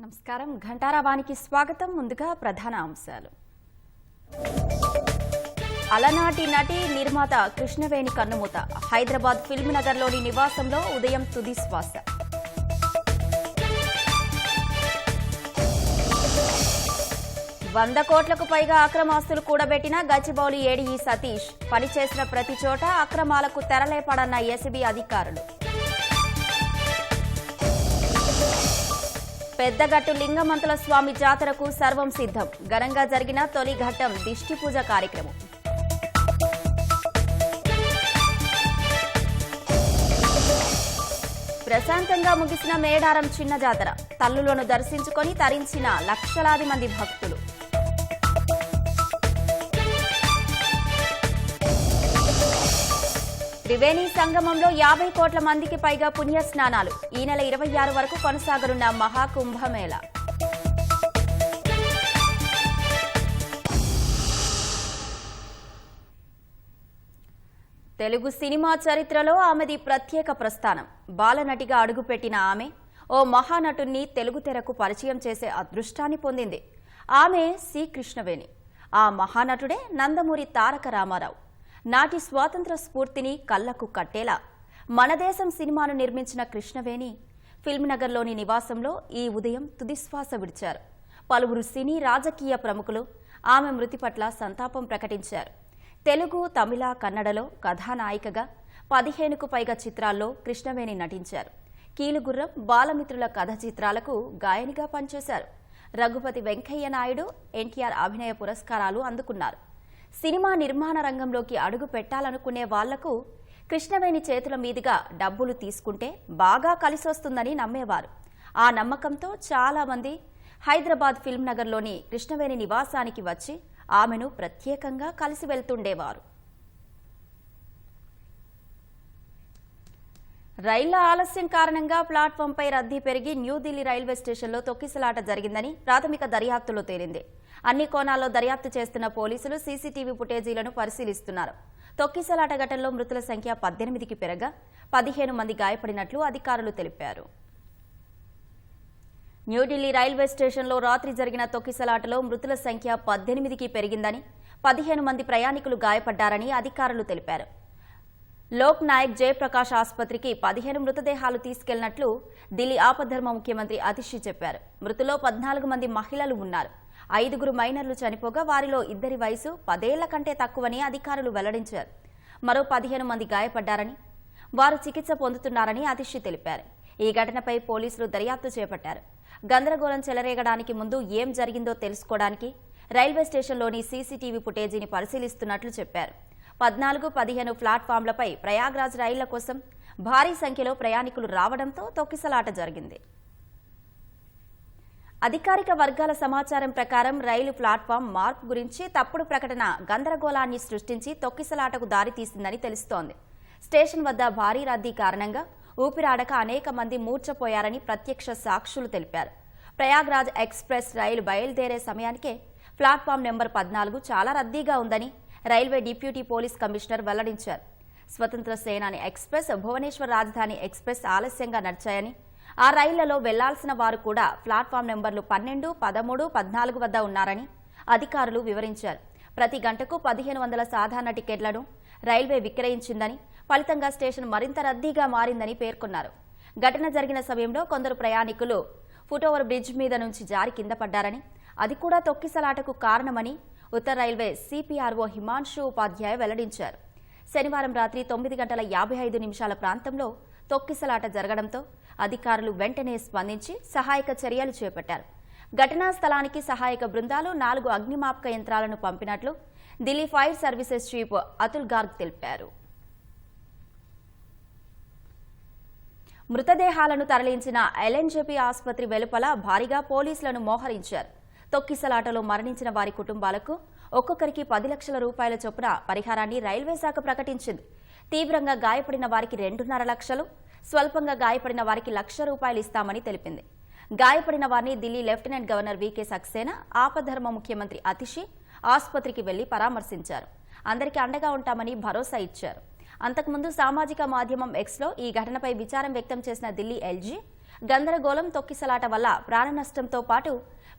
నమస్కారం ఘంటారావానికి స్వాగతం. ముందుగా ప్రధాన అంశాలు. అలనాటి నటి నిర్మాత కృష్ణవేణి కన్నుమూత. హైదరాబాద్ ఫిల్మ్ నగర్లోని నివాసంలో ఉదయం తుది శ్వాస. వంద కోట్లకు పైగా అక్రమాస్తులు కూడబెట్టిన గచ్చిబౌలి ఏడీ సతీష్. పనిచేసిన ప్రతి చోట అక్రమాలకు తెరలేపడన్న ఏసీబీ అధికారులు. పెద్దగట్టు లింగమంతుల స్వామి జాతరకు సర్వం సిద్ధం. ఘనంగా జరిగిన తొలి ఘట్టం దిష్టి పూజ కార్యక్రమం. ప్రశాంతంగా ముగిసిన మేడారం చిన్న జాతర. తల్లులను దర్శించుకొని తరించిన లక్షలాది మంది భక్తులు. త్రివేణి సంగమంలో 50 కోట్ల మందికి పైగా పుణ్యస్నానాలు. ఈ నెల 26 వరకు కొనసాగనున్న మహాకుంభమేళ. తెలుగు సినిమా చరిత్రలో ఆమెది ప్రత్యేక ప్రస్థానం. బాలనటిగా అడుగుపెట్టిన ఆమె ఓ మహానటుణ్ణి తెలుగు తెరకు పరిచయం చేసే అదృష్టాన్ని పొందింది. ఆమె సి కృష్ణవేణి. ఆ మహానటుడే నందమూరి తారక రామారావు. నాటి స్వాతంత్ర స్ఫూర్తిని కళ్లకు కట్టేలా మన దేశం సినిమాను నిర్మించిన కృష్ణవేణి ఫిల్మ్ నగర్లోని నివాసంలో ఈ ఉదయం తుదిశ్వాస విడిచారు. పలువురు సినీ రాజకీయ ప్రముఖులు ఆమె మృతి పట్ల సంతాపం ప్రకటించారు. తెలుగు, తమిళ, కన్నడలో కథానాయికగా 15కు పైగా చిత్రాల్లో కృష్ణవేణి నటించారు. కీలుగుర్రం, బాలమిత్రుల కథ చిత్రాలకు గాయనిగా పనిచేశారు. రఘుపతి వెంకయ్య నాయుడు, ఎన్టీఆర్ అభినయ పురస్కారాలు అందుకున్నారు. సినిమా నిర్మాణ రంగంలోకి అడుగు పెట్టాలనుకునే వాళ్లకు కృష్ణవేణి చేతుల మీదుగా డబ్బులు తీసుకుంటే బాగా కలిసొస్తుందని నమ్మేవారు. ఆ నమ్మకంతో చాలా మంది హైదరాబాద్ ఫిల్మ్ నగర్లోని కృష్ణవేణి నివాసానికి వచ్చి ఆమెను ప్రత్యేకంగా కలిసి వెళ్తుండేవారు. రైళ్ల ఆలస్యం కారణంగా ప్లాట్ఫాంపై రద్దీ పెరిగి న్యూఢిల్లీ రైల్వే స్టేషన్లో తొక్కిసలాట జరిగిందని ప్రాథమిక దర్యాప్తులో తేలింది. అన్ని కోణాల్లో దర్యాప్తు చేస్తున్న పోలీసులు సీసీటీవీ ఫుటేజీలను పరిశీలిస్తున్నారు. తొక్కిసలాట ఘటనలో మృతుల సంఖ్య 18కి పెరగా 15 మంది గాయపడినట్లు అధికారులు తెలిపారు. న్యూఢిల్లీ రైల్వే స్టేషన్లో రాత్రి జరిగిన తొక్కిసలాటలో మృతుల సంఖ్య 18కి పెరిగిందని, 15 మంది ప్రయాణికులు గాయపడ్డారని అధికారులు తెలిపారు. లోక్ నాయక్ జయప్రకాష్ ఆసుపత్రికి 15 మృతదేహాలు తీసుకెళ్లినట్లు ఢిల్లీ ఆపద్ధర్మ ముఖ్యమంత్రి అతిషి చెప్పారు. మృతులో 14 మంది మహిళలు ఉన్నారు. 5గురు మైనర్లు చనిపోగా వారిలో 2 వయసు 10 ఏళ్ల కంటే తక్కువని అధికారులు వెల్లడించారు. మరో 15 మంది గాయపడ్డారని, వారు చికిత్స పొందుతున్నారని అతిషి తెలిపారు. ఈ ఘటనపై పోలీసులు దర్యాప్తు చేపట్టారు. గందరగోళం చెలరేగడానికి ముందు ఏం జరిగిందో తెలుసుకోవడానికి రైల్వే స్టేషన్లోని సీసీటీవీ ఫుటేజీని పరిశీలిస్తున్నట్లు చెప్పారు. 14, 15 ప్లాట్ఫామ్లపై ప్రయాగ్రాజ్ రైళ్ల కోసం భారీ సంఖ్యలో ప్రయాణికులు రావడంతో తొక్కిసలాట జరిగింది. అధికారిక వర్గాల సమాచారం ప్రకారం రైలు ప్లాట్ఫామ్ మార్పు గురించి తప్పుడు ప్రకటన గందరగోళాన్ని సృష్టించి తొక్కిసలాటకు దారితీసిందని తెలుస్తోంది. స్టేషన్ వద్ద భారీ రద్దీ కారణంగా ఊపిరాడక అనేక మంది మూర్ఛపోయారని ప్రత్యక్ష సాక్షులు తెలిపారు. ప్రయాగ్రాజ్ ఎక్స్ప్రెస్ రైలు బయలుదేరే సమయానికే ప్లాట్ఫామ్ నెంబర్ 14 చాలా రద్దీగా ఉందని రైల్వే డిప్యూటీ పోలీస్ కమిషనర్ వెల్లడించారు. స్వతంత్ర సేనాని ఎక్స్ప్రెస్, భువనేశ్వర్ రాజధాని ఎక్స్ప్రెస్ ఆలస్యంగా నడిచాయని, ఆ రైళ్లలో వెళ్లాల్సిన వారు కూడా ప్లాట్ఫామ్ నెంబర్లు 12, 13, 14 వద్ద ఉన్నారని అధికారులు వివరించారు. ప్రతి గంటకు 1500 సాధారణ టికెట్లను రైల్వే విక్రయించిందని, ఫలితంగా స్టేషన్ మరింత రద్దీగా మారిందని పేర్కొన్నారు. ఘటన జరిగిన సమయంలో కొందరు ప్రయాణికులు ఫుట్ఓవర్ బ్రిడ్జ్ మీద నుంచి జారి కింద పడ్డారని, అది కూడా తొక్కిసలాటకు కారణమని ఉత్తర రైల్వే సిపిఆర్ఓ హిమాంశు ఉపాధ్యాయ వెల్లడించారు. శనివారం రాత్రి 9:55 ప్రాంతంలో తొక్కిసలాట జరగడంతో అధికారులు వెంటనే స్పందించి సహాయక చర్యలు చేపట్టారు. ఘటనా స్థలానికి సహాయక బృందాలు 4 అగ్నిమాపక యంత్రాలను పంపినట్లు Delhi fire services chief Atul Garg తెలిపారు. మృతదేహాలను తరలించిన ఎల్ఎన్జేపీ ఆసుపత్రి వెలుపల భారీగా పోలీసులను మోహరించారు. తొక్కిసలాటలో మరణించిన వారి కుటుంబాలకు ఒక్కొక్కరికి 10 లక్షల రూపాయల చొప్పున పరిహారాన్ని రైల్వే శాఖ ప్రకటించింది. తీవ్రంగా గాయపడిన వారికి 2.5 లక్షలు, స్వల్పంగా గాయపడిన వారికి ₹1,00,000 ఇస్తామని తెలిపింది. గాయపడిన వారిని ఢిల్లీ లెఫ్టినెంట్ గవర్నర్ వీకే సక్సేనా, ఆపద్ధర్మ ముఖ్యమంత్రి అతిషి ఆసుపత్రికి వెళ్లి పరామర్శించారు. అందరికీ అండగా ఉంటామని భరోసా ఇచ్చారు. అంతకుముందు సామాజిక మాధ్యమం ఎక్స్లో ఈ ఘటనపై విచారం వ్యక్తం చేసిన ఢిల్లీ ఎల్జీ గందరగోళం తొక్కిసలాట వల్ల ప్రాణ నష్టంతో పాటు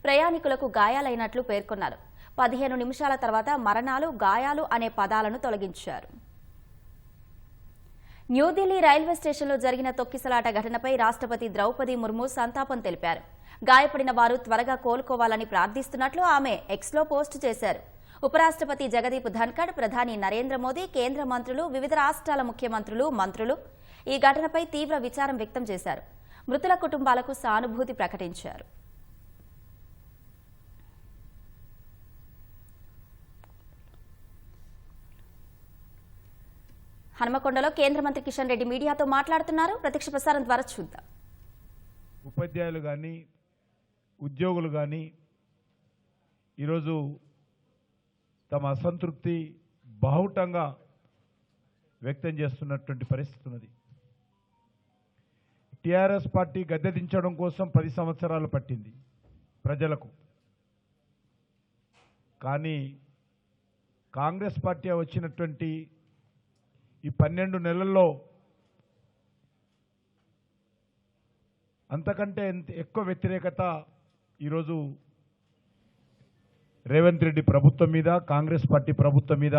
ప్రయాణికులకు గాయాలైనట్లు పేర్కొన్నారు. 15 నిమిషాల తర్వాత మరణాలు, గాయాలు అనే పదాలను తొలగించారు. న్యూఢిల్లీ రైల్వే స్టేషన్లో జరిగిన తొక్కిసలాట ఘటనపై రాష్ట్రపతి ద్రౌపది ముర్ము సంతాపం తెలిపారు. గాయపడిన వారు త్వరగా కోలుకోవాలని ప్రార్థిస్తున్నట్లు ఆమె ఎక్స్లో పోస్టు చేశారు. ఉపరాష్ట్రపతి జగదీప్ ధన్కడ్, ప్రధాని నరేంద్ర మోదీ, కేంద్ర మంత్రులు, వివిధ రాష్ట్రాల ముఖ్యమంత్రులు, మంత్రులు ఈ ఘటనపై తీవ్ర విచారం వ్యక్తం చేశారు. మృతుల కుటుంబాలకు సానుభూతి ప్రకటించారు. హనుమకొండలో కేంద్ర మంత్రి కిషన్ రెడ్డి మీడియాతో మాట్లాడుతున్నారు. ప్రత్యక్ష ప్రసారం ద్వారా చూద్దాం. ఉపాధ్యాయులు కానీ ఉద్యోగులు కానీ ఈరోజు తమ అసంతృప్తి బాహుటంగా వ్యక్తం చేస్తున్నటువంటి పరిస్థితి ఉన్నది. టీఆర్ఎస్ పార్టీ గద్దె దించడం కోసం 10 సంవత్సరాలు పట్టింది ప్రజలకు. కానీ కాంగ్రెస్ పార్టీ వచ్చినటువంటి ఈ 12 నెలల్లో అంతకంటే ఎక్కువ వ్యతిరేకత ఈరోజు రేవంత్ రెడ్డి ప్రభుత్వం మీద, కాంగ్రెస్ పార్టీ ప్రభుత్వం మీద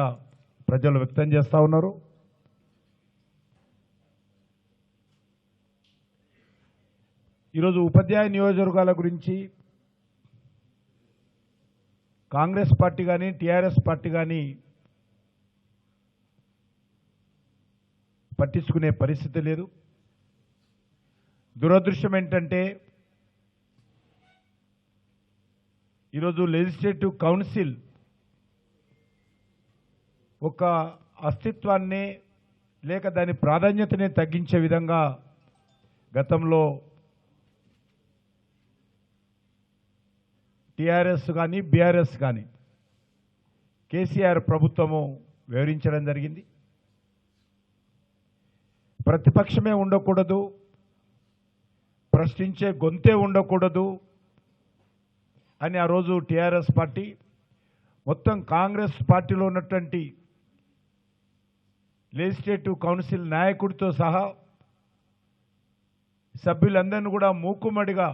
ప్రజలు వ్యక్తం చేస్తూ ఉన్నారు. ఈరోజు ఉపాధ్యాయ నియోజకవర్గాల గురించి కాంగ్రెస్ పార్టీ కానీ టీఆర్ఎస్ పార్టీ కానీ పట్టించుకునే పరిస్థితి లేదు. దురదృష్టం ఏంటంటే ఈరోజు లెజిస్లేటివ్ కౌన్సిల్ ఒక అస్తిత్వాన్ని లేక దాని ప్రాధాన్యతనే తగ్గించే విధంగా గతంలో టీఆర్ఎస్ కానీ బీఆర్ఎస్ కానీ కేసీఆర్ ప్రభుత్వము వివరించడం జరిగింది. ప్రతిపక్షమే ఉండకూడదు, ప్రశ్నించే గొంతే ఉండకూడదు అని ఆ రోజు టీఆర్ఎస్ పార్టీ మొత్తం కాంగ్రెస్ పార్టీలో ఉన్నటువంటి లెజిస్లేటివ్ కౌన్సిల్ నాయకుడితో సహా సభ్యులందరినీ కూడా మూకుమ్మడిగా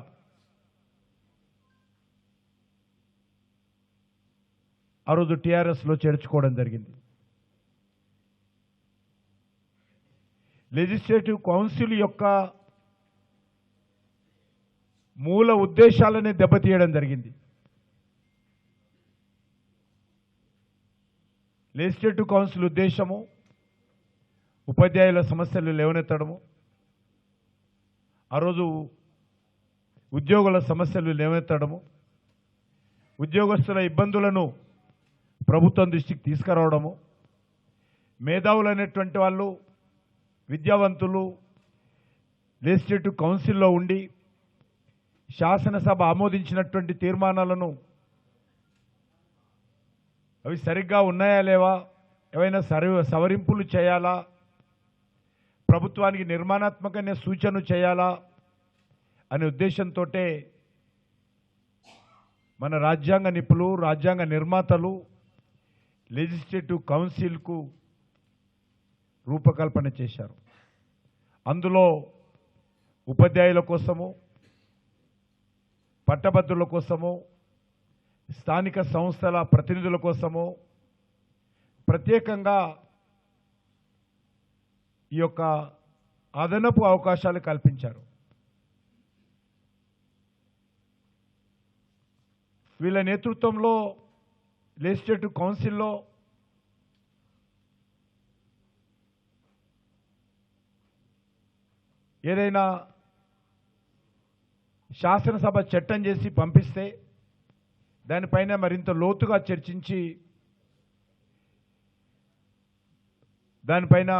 ఆ రోజు టీఆర్ఎస్లో చేర్చుకోవడం జరిగింది. లెజిస్లేటివ్ కౌన్సిల్ యొక్క మూల ఉద్దేశాలనే దెబ్బతీయడం జరిగింది. లెజిస్లేటివ్ కౌన్సిల్ ఉద్దేశము ఉపాధ్యాయుల సమస్యలు లేవనెత్తడము, ఆ రోజు ఉద్యోగుల సమస్యలు లేవనెత్తడము, ఉద్యోగస్తుల ఇబ్బందులను ప్రభుత్వం దృష్టికి తీసుకురావడము, మేధావులు అనేటువంటి వాళ్ళు, విద్యావంతులు లెజిస్లేటివ్ కౌన్సిల్లో ఉండి శాసనసభ ఆమోదించినటువంటి తీర్మానాలను అవి సరిగ్గా ఉన్నాయా లేవా, ఏవైనా సవరింపులు చేయాలా, ప్రభుత్వానికి నిర్మాణాత్మకమైన సూచనలు చేయాలా అనే ఉద్దేశంతో మన రాజ్యాంగ నిపుణులు, రాజ్యాంగ నిర్మాతలు లెజిస్లేటివ్ కౌన్సిల్కు రూపకల్పన చేశారు. అందులో ఉపాధ్యాయుల కోసము, పట్టభద్రుల కోసము, స్థానిక సంస్థల ప్రతినిధుల కోసము ప్రత్యేకంగా ఈ యొక్క అదనపు అవకాశాలు కల్పించారు. వీళ్ళ నేతృత్వంలో లెజిస్లేటివ్ కౌన్సిల్లో ఏదైనా శాసనసభ చట్టం చేసి పంపిస్తే దానిపైన మరింత లోతుగా చర్చించి దానిపైన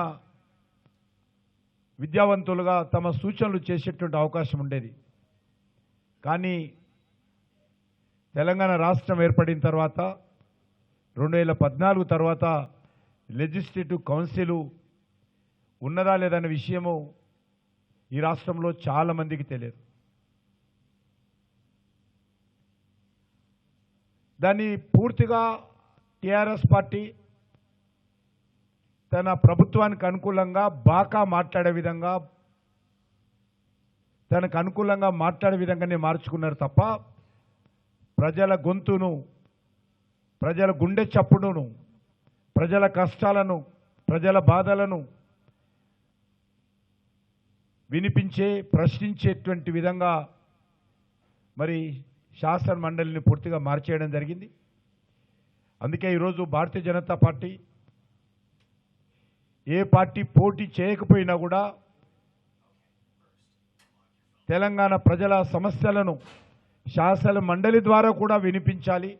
విద్యావంతులుగా తమ సూచనలు చేసేటువంటి అవకాశం ఉండేది. కానీ తెలంగాణ రాష్ట్రం ఏర్పడిన తర్వాత 2014 తర్వాత లెజిస్లేటివ్ కౌన్సిల్ ఉన్నదా లేదనే విషయము ఈ రాష్ట్రంలో చాలా మందికి తెలియదు. దాన్ని పూర్తిగా టీఆర్ఎస్ పార్టీ తన ప్రభుత్వానికి అనుకూలంగా బాకా మాట్లాడే విధంగా, తనకు అనుకూలంగా మాట్లాడే విధంగానే మార్చుకున్నారు తప్ప ప్రజల గొంతును, ప్రజల గుండె చప్పుడును, ప్రజల కష్టాలను, ప్రజల బాధలను వినిపించే, ప్రశ్నించేటువంటి విధంగా మరి శాసన మండలిని పూర్తిగా మార్చేయడం జరిగింది. అందుకే ఈరోజు భారతీయ జనతా పార్టీ ఏ పార్టీ పోటీ చేయకపోయినా కూడా తెలంగాణ ప్రజల సమస్యలను శాసన మండలి ద్వారా కూడా వినిపించాలి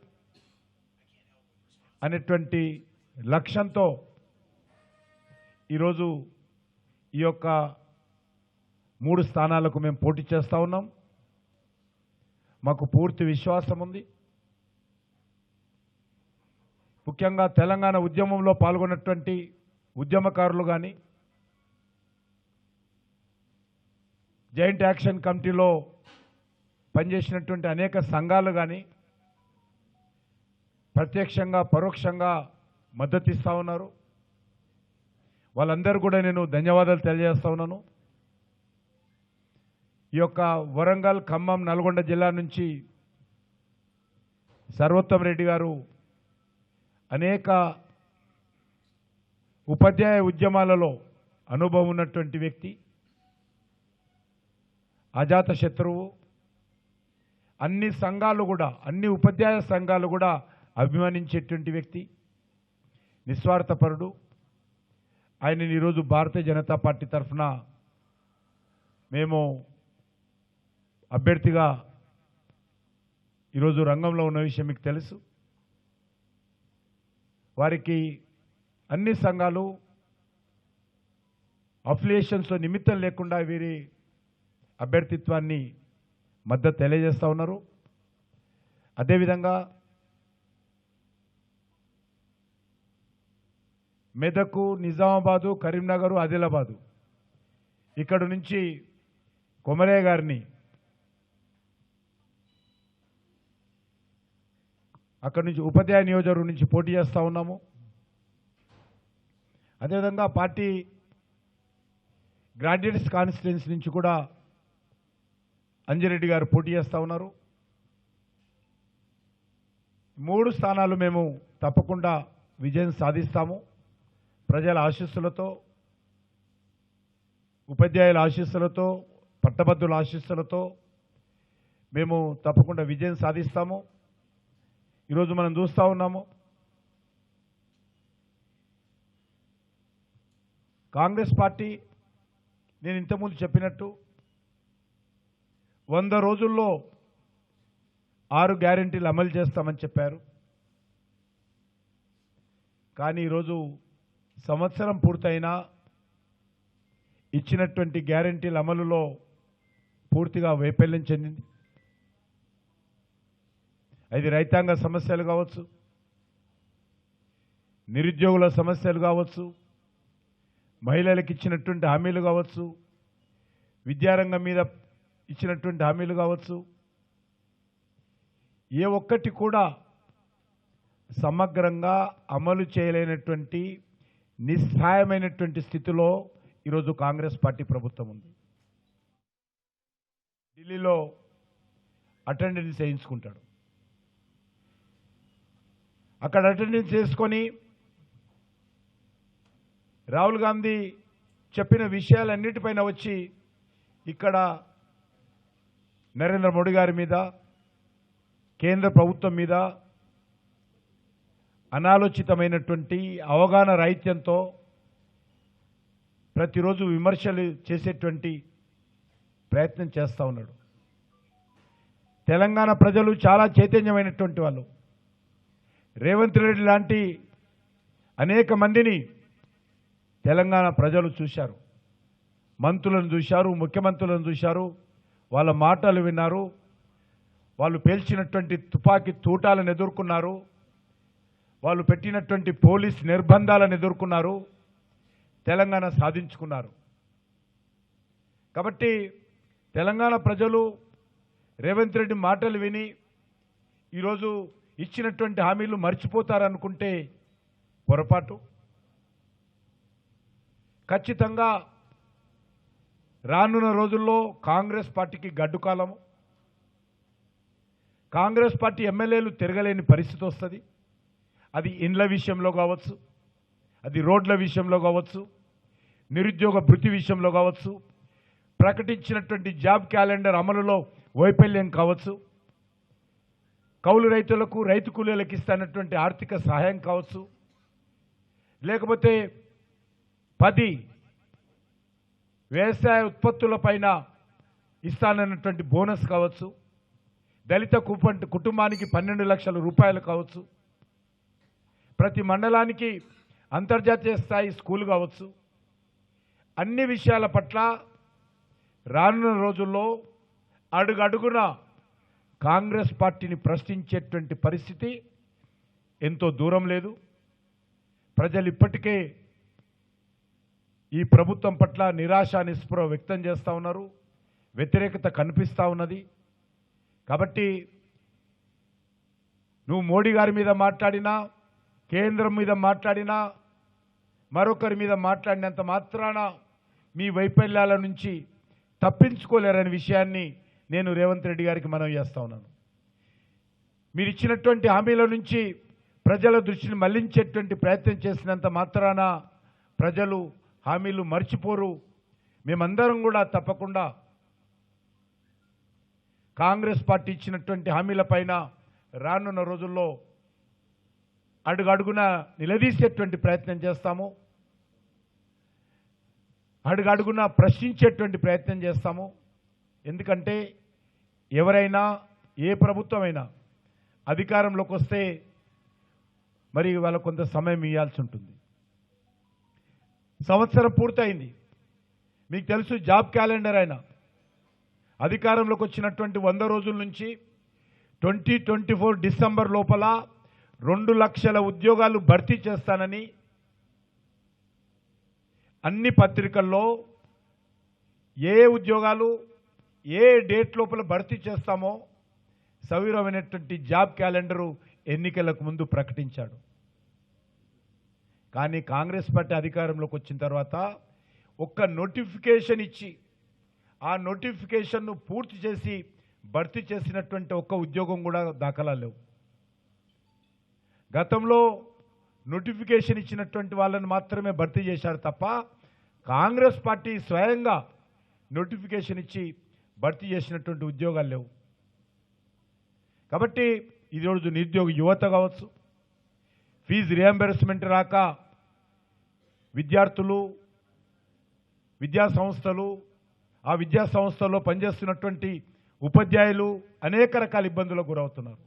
అనేటువంటి లక్ష్యంతో ఈరోజు ఈ యొక్క 3 స్థానాలకు మేము పోటీ చేస్తూ ఉన్నాం. మాకు పూర్తి విశ్వాసం ఉంది. ముఖ్యంగా తెలంగాణ ఉద్యమంలో పాల్గొన్నటువంటి ఉద్యమకారులు కానీ, జాయింట్ యాక్షన్ కమిటీలో పనిచేసినటువంటి అనేక సంఘాలు కానీ ప్రత్యక్షంగా పరోక్షంగా మద్దతు ఇస్తూ ఉన్నారు. వాళ్ళందరూ కూడా నేను ధన్యవాదాలు తెలియజేస్తా ఉన్నాను. ఈ యొక్క వరంగల్, ఖమ్మం, నల్గొండ జిల్లా నుంచి సర్వోత్తమ్ రెడ్డి గారు అనేక ఉపాధ్యాయ ఉద్యమాలలో అనుభవం ఉన్నటువంటి వ్యక్తి, అజాత శత్రువు. అన్ని సంఘాలు కూడా, అన్ని ఉపాధ్యాయ సంఘాలు కూడా అభిమానించేటువంటి వ్యక్తి, నిస్వార్థపరుడు. ఆయనని ఈరోజు భారతీయ జనతా పార్టీ తరఫున మేము అభ్యర్థిగా ఈరోజు రంగంలో ఉన్న విషయం మీకు తెలుసు. వారికి అన్ని సంఘాలు అఫిలియేషన్స్తో నిమిత్తం లేకుండా వీరి అభ్యర్థిత్వాన్ని మద్దతు తెలియజేస్తూ ఉన్నారు. అదేవిధంగా మెదకు, నిజామాబాదు, కరీంనగర్, ఆదిలాబాదు ఇక్కడ నుంచి కొమరయ్య గారిని అక్కడి నుంచి ఉపాధ్యాయ నియోజకవర్గం నుంచి పోటీ చేస్తూ ఉన్నాము. అదేవిధంగా పార్టీ గ్రాడ్యుయేట్స్ కాన్స్టిట్యుయెన్సీ నుంచి కూడా అంజిరెడ్డి గారు పోటీ చేస్తూ ఉన్నారు. 3 స్థానాలు మేము తప్పకుండా విజయం సాధిస్తాము. ప్రజల ఆశీస్సులతో, ఉపాధ్యాయుల ఆశీస్సులతో, పట్టభద్రుల ఆశీస్సులతో మేము తప్పకుండా విజయం సాధిస్తాము. ఈరోజు మనం చూస్తూ ఉన్నాము, కాంగ్రెస్ పార్టీ నేను ఇంతకుముందు చెప్పినట్టు 100 రోజుల్లో 6 గ్యారెంటీలు అమలు చేస్తామని చెప్పారు. కానీ ఈరోజు సంవత్సరం పూర్తయినా ఇచ్చినటువంటి గ్యారెంటీల అమలులో పూర్తిగా వైఫల్యం చెందింది. అది రైతాంగ సమస్యలు కావచ్చు, నిరుద్యోగుల సమస్యలు కావచ్చు, మహిళలకు ఇచ్చినటువంటి హామీలు కావచ్చు, విద్యారంగం మీద ఇచ్చినటువంటి హామీలు కావచ్చు, ఏ ఒక్కటి కూడా సమగ్రంగా అమలు చేయలేనటువంటి నిస్సహాయమైనటువంటి స్థితిలో ఈరోజు కాంగ్రెస్ పార్టీ ప్రభుత్వం ఉంది. ఢిల్లీలో అటెండెన్స్ వేయించుకుంటాడు. అక్కడ అటెండెన్స్ చేసుకొని రాహుల్ గాంధీ చెప్పిన విషయాలన్నిటిపైన వచ్చి ఇక్కడ నరేంద్ర మోడీ గారి మీద, కేంద్ర ప్రభుత్వం మీద అనాలోచితమైనటువంటి అవగాహన రాహిత్యంతో ప్రతిరోజు విమర్శలు చేసేటువంటి ప్రయత్నం చేస్తూ ఉన్నాడు. తెలంగాణ ప్రజలు చాలా చైతన్యమైనటువంటి వాళ్ళు. రేవంత్ రెడ్డి లాంటి అనేక మందిని తెలంగాణ ప్రజలు చూశారు, మంత్రులను చూశారు, ముఖ్యమంత్రులను చూశారు, వాళ్ళ మాటలు విన్నారు, వాళ్ళు పేల్చినటువంటి తుపాకీ తూటాలను ఎదుర్కొన్నారు, వాళ్ళు పెట్టినటువంటి పోలీస్ నిర్బంధాలను ఎదుర్కొన్నారు, తెలంగాణ సాధించుకున్నారు. కాబట్టి తెలంగాణ ప్రజలు రేవంత్ రెడ్డి మాటలు విని ఈరోజు ఇచ్చినటువంటి హామీలు మర్చిపోతారనుకుంటే పొరపాటు. ఖచ్చితంగా రానున్న రోజుల్లో కాంగ్రెస్ పార్టీకి గడ్డుకాలము. కాంగ్రెస్ పార్టీ ఎమ్మెల్యేలు తిరగలేని పరిస్థితి వస్తుంది. అది ఇండ్ల విషయంలో కావచ్చు, అది రోడ్ల విషయంలో కావచ్చు, నిరుద్యోగ భృతి విషయంలో కావచ్చు, ప్రకటించినటువంటి జాబ్ క్యాలెండర్ అమలులో వైఫల్యం కావచ్చు, కౌలు రైతులకు రైతు కూలీలకు ఇస్తున్నటువంటి ఆర్థిక సహాయం కావచ్చు, లేకపోతే 10 వ్యవసాయ ఉత్పత్తులపైన ఇస్తానన్నటువంటి బోనస్ కావచ్చు, దళిత కుటుంబానికి 12 లక్షల రూపాయలు కావచ్చు, ప్రతి మండలానికి అంతర్జాతీయ స్థాయి స్కూల్ కావచ్చు, అన్ని విషయాల పట్ల రానున్న రోజుల్లో అడుగడుగున కాంగ్రెస్ పార్టీని ప్రశ్నించేటువంటి పరిస్థితి ఎంతో దూరం లేదు. ప్రజలు ఇప్పటికే ఈ ప్రభుత్వం పట్ల నిరాశ నిస్పృహ వ్యక్తం చేస్తూ ఉన్నారు, వ్యతిరేకత కనిపిస్తూ ఉన్నది. కాబట్టి నువ్వు మోడీ గారి మీద మాట్లాడినా, కేంద్రం మీద మాట్లాడినా, మరొకరి మీద మాట్లాడినంత మాత్రాన మీ వైఫల్యాల నుంచి తప్పించుకోలేరనే విషయాన్ని నేను రేవంత్ రెడ్డి గారికి మనవి చేస్తా ఉన్నాను. మీరు ఇచ్చినటువంటి హామీల నుంచి ప్రజల దృష్టిని మళ్లించేటువంటి ప్రయత్నం చేసినంత మాత్రాన ప్రజలు హామీలు మర్చిపోరు. మేమందరం కూడా తప్పకుండా కాంగ్రెస్ పార్టీ ఇచ్చినటువంటి హామీలపైన రానున్న రోజుల్లో అడుగడుగున నిలదీసేటువంటి ప్రయత్నం చేస్తాము, అడుగడుగున ప్రశ్నించేటువంటి ప్రయత్నం చేస్తాము. ఎందుకంటే ఎవరైనా, ఏ ప్రభుత్వమైనా అధికారంలోకి వస్తే మరి వాళ్ళకు కొంత సమయం ఇవ్వాల్సి ఉంటుంది. సంవత్సరం పూర్తయింది. మీకు తెలుసు, జాబ్ క్యాలెండర్ అయినా అధికారంలోకి వచ్చినటువంటి 100 రోజుల నుంచి 2024 డిసెంబర్ లోపల 2 లక్షల ఉద్యోగాలు భర్తీ చేస్తానని అన్ని పత్రికల్లో ఏ ఉద్యోగాలు ఏ డేట్ లోపల భర్తీ చేస్తామో సవివరమైనటువంటి జాబ్ క్యాలెండరు ఎన్నికలకు ముందు ప్రకటించాడు. కానీ కాంగ్రెస్ పార్టీ అధికారంలోకి వచ్చిన తర్వాత ఒక్క నోటిఫికేషన్ ఇచ్చి ఆ నోటిఫికేషన్ను పూర్తి చేసి భర్తీ చేసినటువంటి ఒక్క ఉద్యోగం కూడా దాఖలా లేవు. గతంలో నోటిఫికేషన్ ఇచ్చినటువంటి వాళ్ళని మాత్రమే భర్తీ చేశారు తప్ప కాంగ్రెస్ పార్టీ స్వయంగా నోటిఫికేషన్ ఇచ్చి భర్తీ చేసినటువంటి ఉద్యోగాలు లేవు. కాబట్టి ఈరోజు నిరుద్యోగ యువత కావచ్చు, ఫీజు రియంబర్స్మెంట్ రాక విద్యార్థులు, విద్యా సంస్థలు, ఆ విద్యా సంస్థల్లో పనిచేస్తున్నటువంటి ఉపాధ్యాయులు అనేక రకాల ఇబ్బందులకు గురవుతున్నారు.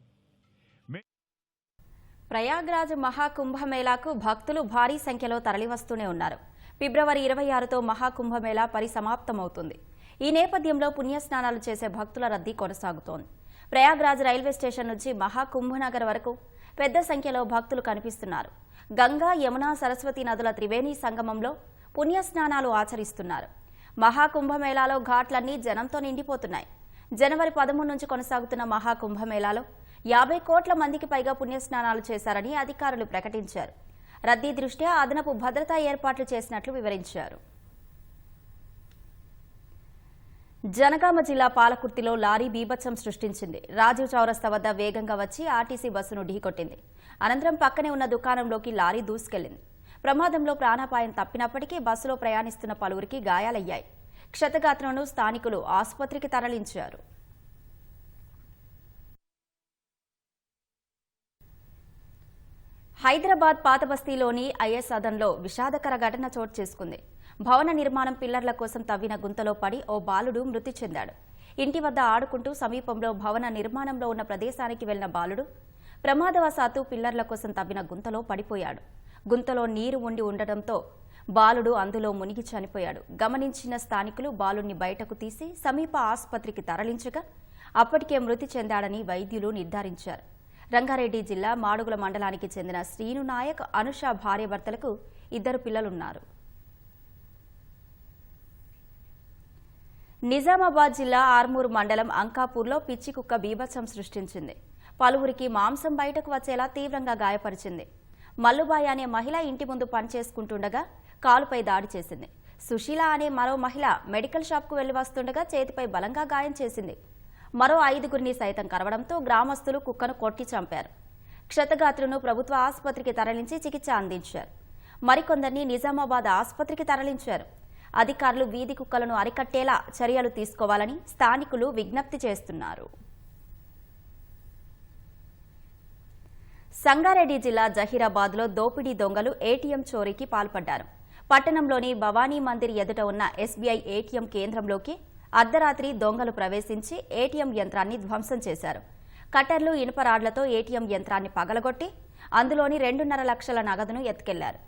ప్రయాగ్రాజ్ మహాకుంభమేళాకు భక్తులు భారీ సంఖ్యలో తరలివస్తూనే ఉన్నారు. ఫిబ్రవరి 26తో మహాకుంభమేళా పరిసమాప్తమవుతుంది. ఈ నేపథ్యంలో పుణ్యస్నానాలు చేసే భక్తుల రద్దీ కొనసాగుతోంది. ప్రయాగ్రాజ్ రైల్వే స్టేషన్ నుంచి మహాకుంభనగర్ వరకు పెద్ద సంఖ్యలో భక్తులు కనిపిస్తున్నారు. గంగా, యమున, సరస్వతి నదుల త్రివేణి సంగమంలో పుణ్యస్నానాలు ఆచరిస్తున్నారు. మహాకుంభమేళాలో ఘాట్లన్నీ జనంతో నిండిపోతున్నాయి. జనవరి 13 నుంచి కొనసాగుతున్న మహాకుంభమేళాలో 50 కోట్ల మందికి పైగా పుణ్యస్నానాలు చేశారని అధికారులు ప్రకటించారు. రద్దీ దృష్ట్యా అదనపు భద్రతా ఏర్పాట్లు చేసినట్లు వివరించారు. జనగామ జిల్లా పాలకుర్తిలో లారీ బీభత్సం సృష్టించింది. రాజీవ్ చౌరస్తా వద్ద వేగంగా వచ్చి ఆర్టీసీ బస్సును ఢీకొట్టింది. అనంతరం పక్కనే ఉన్న దుకాణంలోకి లారీ దూసుకెళ్లింది. ప్రమాదంలో ప్రాణాపాయం తప్పినప్పటికీ బస్సులో ప్రయాణిస్తున్న పలువురికి గాయాలయ్యాయి. క్షతగాత్రులను స్థానికులు ఆసుపత్రికి తరలించారు. హైదరాబాద్ పాతబస్తీలోని ఐఎస్ సదన్లో విషాదకర ఘటన చోటు చేసుకుంది. భవన నిర్మాణం పిల్లర్ల కోసం తవ్విన గుంతలో పడి ఓ బాలుడు మృతి చెందాడు. ఇంటి వద్ద ఆడుకుంటూ సమీపంలో భవన నిర్మాణంలో ఉన్న ప్రదేశానికి వెళ్లిన బాలుడు ప్రమాదవశాత్తు పిల్లర్ల కోసం తవ్విన గుంతలో పడిపోయాడు. గుంతలో నీరు ఉండి ఉండటంతో బాలుడు అందులో మునిగి చనిపోయాడు. గమనించిన స్థానికులు బాలుడిని బయటకు తీసి సమీప ఆసుపత్రికి తరలించగా అప్పటికే మృతి చెందాడని వైద్యులు నిర్ధారించారు. రంగారెడ్డి జిల్లా మాడుగుల మండలానికి చెందిన శ్రీను నాయక్, అనుష భార్యాభర్తలకు 2 పిల్లలున్నారు. నిజామాబాద్ జిల్లా ఆర్మూరు మండలం అంకాపూర్లో పిచ్చి కుక్క బీభత్సం సృష్టించింది. పలువురికి మాంసం బయటకు వచ్చేలా తీవ్రంగా గాయపరిచింది. మల్లుబాయి అనే మహిళ ఇంటి ముందు పనిచేసుకుంటుండగా కాలుపై దాడి చేసింది. సుశీల అనే మరో మహిళ మెడికల్ షాప్కు వెళ్లి వస్తుండగా చేతిపై బలంగా గాయం చేసింది. మరో 5గురిని సైతం కరవడంతో గ్రామస్తులు కుక్కను కొట్టి చంపారు. క్షతగాత్రులను ప్రభుత్వ ఆసుపత్రికి తరలించి చికిత్స అందించారు. మరికొందరిని నిజామాబాద్ ఆసుపత్రికి తరలించారు. అధికారులు వీధి కుక్కలను అరికట్టేలా చర్యలు తీసుకోవాలని స్థానికులు విజ్ఞప్తి చేస్తున్నారు. సంగారెడ్డి జిల్లా జహీరాబాద్లో దోపిడీ దొంగలు ఏటీఎం చోరీకి పాల్పడ్డారు. పట్టణంలోని భవానీ మందిర్ ఎదుట ఉన్న ఎస్బీఐ ఏటీఎం కేంద్రంలోకి అర్ధరాత్రి దొంగలు ప్రవేశించి ఏటీఎం యంత్రాన్ని ధ్వంసం చేశారు. కట్టర్లు, ఇనుప రాడ్లతో ఏటీఎం యంత్రాన్ని పగలగొట్టి అందులోని 2.5 లక్షల నగదును ఎత్తుకెళ్లారు.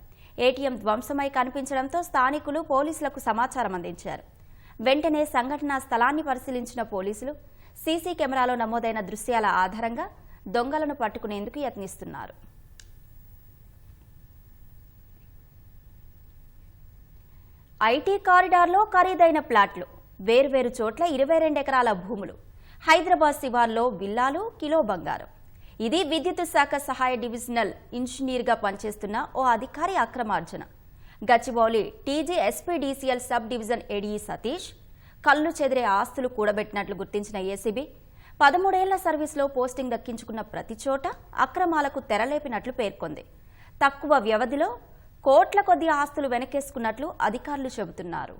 ఏటీఎం ధ్వంసమై కనిపించడంతో స్థానికులు పోలీసులకు సమాచారం అందించారు. వెంటనే సంఘటనా స్థలాన్ని పరిశీలించిన పోలీసులు సీసీ కెమెరాలో నమోదైన దృశ్యాల ఆధారంగా దొంగలను పట్టుకునేందుకు యత్నిస్తున్నారు. ఐటీ కారిడార్లో ఖరీదైన ప్లాట్లు, వేర్వేరు చోట్ల 22 ఎకరాల భూములు, హైదరాబాద్ శివార్లో విల్లాలు, కిలో బంగారం. ఇది విద్యుత్ శాఖ సహాయ డివిజనల్ ఇంజనీర్గా పనిచేస్తున్న ఓ అధికారి అక్రమార్జన. Gachibowli TG SPDCL sub division ADE Satish కళ్లు చెదిరే ఆస్తులు కూడబెట్టినట్లు గుర్తించిన ఏసీబీ 13 ఏళ్ల సర్వీసులో పోస్టింగ్ దక్కించుకున్న ప్రతి చోట అక్రమాలకు తెరలేపినట్లు పేర్కొంది. తక్కువ వ్యవధిలో కోట్ల కొద్ది ఆస్తులు వెనకేసుకున్నట్లు అధికారులు చెబుతున్నారు.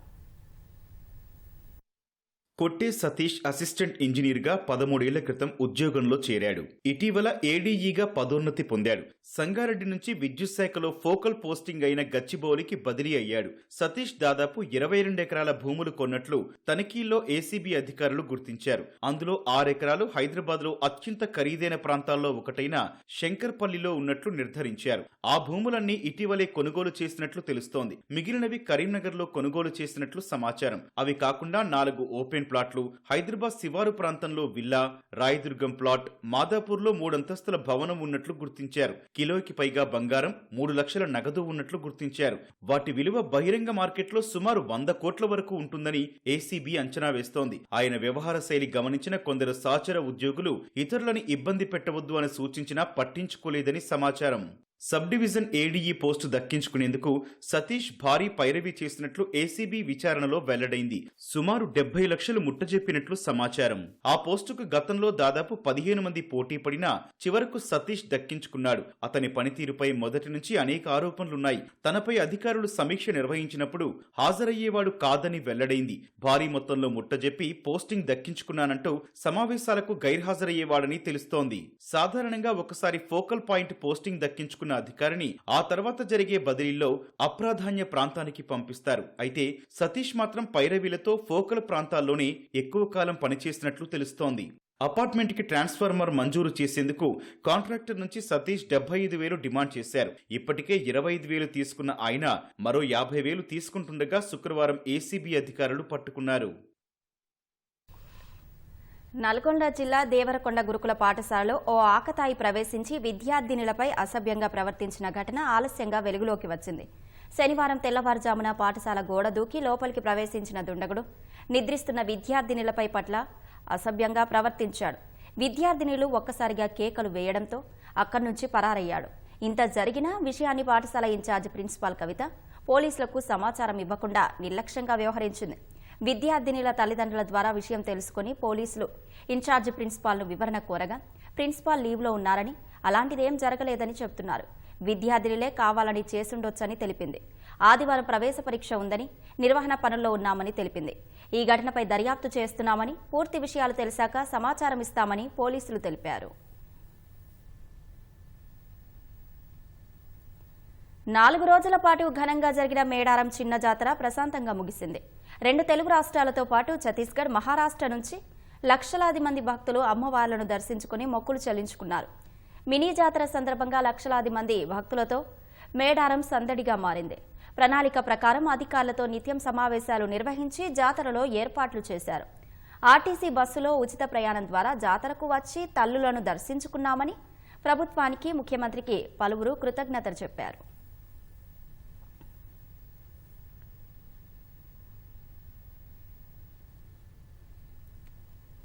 కొట్టే సతీష్ అసిస్టెంట్ ఇంజనీర్గా 13 ఏళ్ల క్రితం ఉద్యోగంలో చేరాడు. ఇటీవల ఏడీఈగా పదోన్నతి పొందాడు. సంగారెడ్డి నుంచి విద్యుత్ శాఖలో ఫోకల్ పోస్టింగ్ అయిన గచ్చిబౌలికి బదిలీ అయ్యాడు. సతీష్ దాదాపు 22 ఎకరాల భూములు కొన్నట్లు తనిఖీల్లో ఏసీబీ అధికారులు గుర్తించారు. అందులో 6 ఎకరాలు హైదరాబాద్లో అత్యంత ఖరీదైన ప్రాంతాల్లో ఒకటైన శంకర్పల్లిలో ఉన్నట్లు నిర్ధారించారు. ఆ భూములన్నీ ఇటీవలే కొనుగోలు చేసినట్లు తెలుస్తోంది. మిగిలినవి కరీంనగర్లో కొనుగోలు చేసినట్లు సమాచారం. అవి కాకుండా 4 ఓపెన్ ప్లాట్లు, హైదరాబాద్ శివారు ప్రాంతంలో విల్లా, రాయదుర్గం ప్లాట్, మాదాపూర్లో 3 అంతస్తుల భవనం ఉన్నట్లు గుర్తించారు. కిలోకి పైగా బంగారం, 3 లక్షల నగదు ఉన్నట్లు గుర్తించారు. వాటి విలువ బహిరంగ మార్కెట్లో సుమారు 100 కోట్ల వరకు ఉంటుందని ఏసీబీ అంచనా వేస్తోంది. ఆయన వ్యవహార శైలి గమనించిన కొందరు సహచర ఉద్యోగులు ఇతరులని ఇబ్బంది పెట్టవద్దు అని సూచించినా పట్టించుకోలేదని సమాచారం. సబ్ డివిజన్ ఏడీఈ పోస్టు దక్కించుకునేందుకు సతీష్ భారీ పైరవీ చేసినట్లు ఏసీబీ విచారణలో వెల్లడైంది. సుమారు 70 లక్షలు ముట్టజెప్పినట్లు సమాచారం. ఆ పోస్టుకు గతంలో దాదాపు 15 మంది పోటీ పడినా చివరకు సతీష్ దక్కించుకున్నాడు. అతని పనితీరుపై మొదటి నుంచి అనేక ఆరోపణలున్నాయి. తనపై అధికారులు సమీక్ష నిర్వహించినప్పుడు హాజరయ్యేవాడు కాదని వెల్లడైంది. భారీ మొత్తంలో ముట్టజెప్పి పోస్టింగ్ దక్కించుకున్నానంటూ సమావేశాలకు గైర్హాజరయ్యేవాడని తెలుస్తోంది. సాధారణంగా ఒకసారి ఫోకల్ పాయింట్ పోస్టింగ్ దక్కించుకున్న అధికారిని ఆ తర్వాత జరిగే బదిలీలో అప్రాధాన్య ప్రాంతానికి పంపిస్తారు. అయితే సతీష్ మాత్రం పైరవీలతో ఫోకల్ ప్రాంతాల్లోనే ఎక్కువ కాలం పనిచేసినట్లు తెలుస్తోంది. అపార్ట్మెంట్ కి ట్రాన్స్ఫార్మర్ మంజూరు చేసేందుకు కాంట్రాక్టర్ నుంచి సతీష్ 75,000 డిమాండ్ చేశారు. ఇప్పటికే 25,000 తీసుకున్న ఆయన మరో 50,000 తీసుకుంటుండగా శుక్రవారం ఏసీబీ అధికారులు పట్టుకున్నారు. నల్గొండ జిల్లా దేవరకొండ గురుకుల పాఠశాలలో ఓ ఆకతాయి ప్రవేశించి విద్యార్థినులపై అసభ్యంగా ప్రవర్తించిన ఘటన ఆలస్యంగా వెలుగులోకి వచ్చింది. శనివారం తెల్లవారుజామున పాఠశాల గోడ దూకి లోపలికి ప్రవేశించిన దుండగుడు నిద్రిస్తున్న విద్యార్థినులపై పట్ల అసభ్యంగా ప్రవర్తించాడు. విద్యార్థినులు ఒక్కసారిగా కేకలు వేయడంతో అక్కడి నుంచి పరారయ్యాడు. ఇంత జరిగినా విషయాన్ని పాఠశాల ఇన్ఛార్జ్ ప్రిన్సిపాల్ కవిత పోలీసులకు సమాచారం ఇవ్వకుండా నిర్లక్ష్యంగా వ్యవహరించింది. విద్యార్థినుల తల్లిదండ్రుల ద్వారా విషయం తెలుసుకుని పోలీసులు ఇన్ఛార్జ్ ప్రిన్సిపాల్ను వివరణ కోరగా ప్రిన్సిపాల్ లీవ్లో ఉన్నారని, అలాంటిదేం జరగలేదని చెబుతున్నారు. విద్యార్థినులే కావాలని చేసుండొచ్చని తెలిపింది. ఆదివారం ప్రవేశ పరీక్ష ఉందని, నిర్వహణ పనుల్లో ఉన్నామని తెలిపింది. ఈ ఘటనపై దర్యాప్తు చేస్తున్నామని, పూర్తి విషయాలు తెలిసాక సమాచారం ఇస్తామని పోలీసులు తెలిపారు. 4 రోజుల పాటు ఘనంగా జరిగిన మేడారం చిన్న జాతర ప్రశాంతంగా ముగిసింది. 2 తెలుగు రాష్ట్రాలతో పాటు ఛత్తీస్గఢ్, మహారాష్ట్ర నుంచి లక్షలాది మంది భక్తులు అమ్మవార్లను దర్శించుకుని మొక్కులు చెల్లించుకున్నారు. మినీ జాతర సందర్భంగా లక్షలాది మంది భక్తులతో మేడారం సందడిగా మారింది. ప్రణాళిక ప్రకారం అధికారులతో నిత్యం సమావేశాలు నిర్వహించి జాతరలో ఏర్పాట్లు చేశారు. ఆర్టీసీ బస్సులో ఉచిత ప్రయాణం ద్వారా జాతరకు వచ్చి తల్లులను దర్శించుకున్నామని ప్రభుత్వానికి, ముఖ్యమంత్రికి పలువురు కృతజ్ఞతలు చెప్పారు.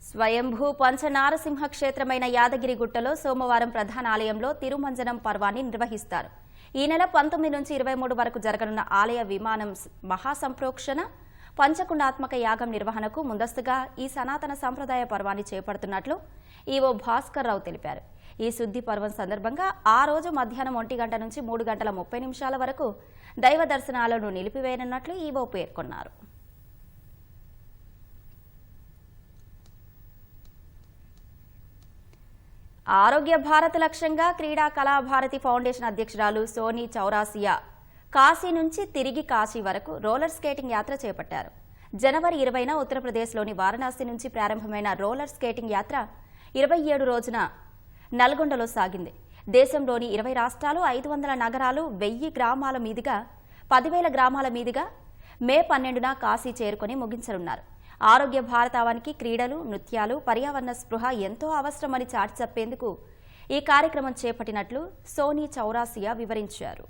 స్వయంభూ పంచనారసింహ క్షేత్రమైన యాదగిరిగుట్టలో సోమవారం ప్రధాన ఆలయంలో తిరుమంజనం పర్వాన్ని నిర్వహిస్తారు. ఈ నెల 19 నుంచి 23 వరకు జరగనున్న ఆలయ విమానం మహాసంప్రోక్షణ పంచకుండాత్మక యాగం నిర్వహణకు ముందస్తుగా ఈ సనాతన సంప్రదాయ పర్వాన్ని చేపడుతున్నట్లు ఈవో భాస్కర్ రావు తెలిపారు. ఈ శుద్ధి పర్వం సందర్భంగా ఆ రోజు మధ్యాహ్నం 1 గంట నుంచి 3 గంటల 30 నిమిషాల వరకు దైవ దర్శనాలను నిలిపివేయనున్నట్లు ఈవో పేర్కొన్నారు. ఆరోగ్య భారత్ లక్ష్యంగా క్రీడా కళాభారతి ఫౌండేషన్ అధ్యక్షురాలు సోనీ చౌరాసియా కాశీ నుంచి తిరిగి కాశీ వరకు రోలర్ స్కేటింగ్ యాత్ర చేపట్టారు. జనవరి 20న ఉత్తరప్రదేశ్లోని వారణాసి నుంచి ప్రారంభమైన రోలర్ స్కేటింగ్ యాత్ర 27 రోజున నల్గొండలో సాగింది. దేశంలోని 20 రాష్ట్రాలు, 500 నగరాలు, 1000 గ్రామాల మీదుగా 10,000 గ్రామాల మీదుగా మే 12న కాశీ చేరుకొని ముగించనున్నారు. ఆరోగ్య భారతావానికి క్రీడలు, నృత్యాలు, పర్యావరణ స్పృహ ఎంతో అవసరమని చాటి చెప్పేందుకు ఈ కార్యక్రమం చేపట్టినట్లు సోనీ చౌరాసియా వివరించారు.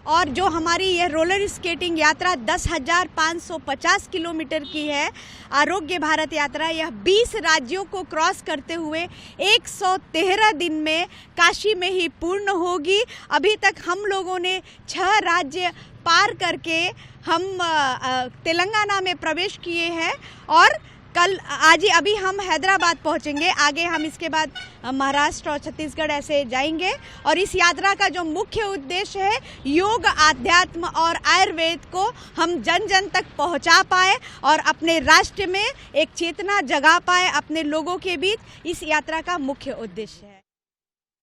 और जो हमारी यह रोलर स्केटिंग यात्रा 10,550 किलोमीटर की है, आरोग्य भारत यात्रा, यह 20 राज्यों को क्रॉस करते हुए 113 दिन में काशी में ही पूर्ण होगी। अभी तक हम लोगों ने 6 राज्य पार करके हम तेलंगाना में प्रवेश किए हैं और आज अभी हम हैदराबाद पहुंचेंगे। आगे हम इसके बाद महाराष्ट्र और छत्तीसगढ़ ऐसे जाएंगे और इस यात्रा का जो मुख्य उद्देश्य है, योग, आध्यात्म और आयुर्वेद को हम जन जन तक पहुंचा पाए और अपने राष्ट्र में एक चेतना जगा पाए अपने लोगों के बीच। इस यात्रा का मुख्य उद्देश्य है।